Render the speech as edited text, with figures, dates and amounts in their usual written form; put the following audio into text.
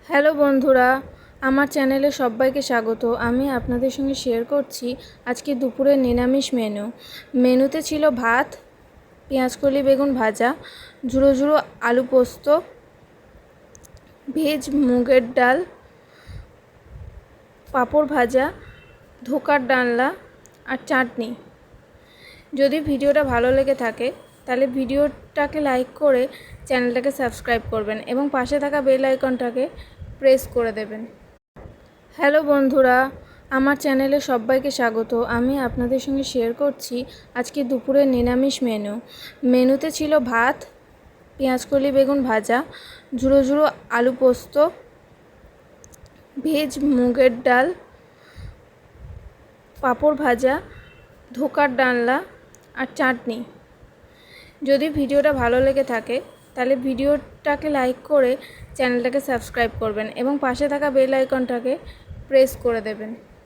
Hello বন্ধুরা, আমার চ্যানেলে সবাইকে স্বাগত। আমি আপনাদের সঙ্গে শেয়ার করছি আজকে দুপুরের নিরামিষ মেনুতে ছিল ভাত, পেঁয়াজকলি বেগুন ভাজা, ঝুড়ো ঝুড়ো আলু পোস্ত, ভেজ মুগের ডাল, পাঁপড় ভাজা, ধোকার ডালনা আর চাটনি। যদি ভিডিওটা ভালো লেগে থাকে তাহলে ভিডিওটাকে লাইক করে চ্যানেলটাকে সাবস্ক্রাইব করবেন এবং পাশে থাকা বেল আইকনটাকে প্রেস করে দেবেন। হ্যালো বন্ধুরা, আমার চ্যানেলে সবাইকে স্বাগত। আমি আপনাদের সঙ্গে শেয়ার করছি আজকে দুপুরের নিরামিষ মেনুতে ছিল ভাত, পেঁয়াজকলি বেগুন ভাজা, ঝুড়ো ঝুড়ো আলু পোস্ত, ভেজ মুগের ডাল, পাঁপড় ভাজা, ধোকার ডালনা আর চাটনি। যদি ভিডিওটা ভালো লেগে থাকে তাহলে ভিডিওটাকে লাইক করে চ্যানেলটাকে সাবস্ক্রাইব করবেন এবং পাশে থাকা বেল আইকনটাকে প্রেস করে দেবেন।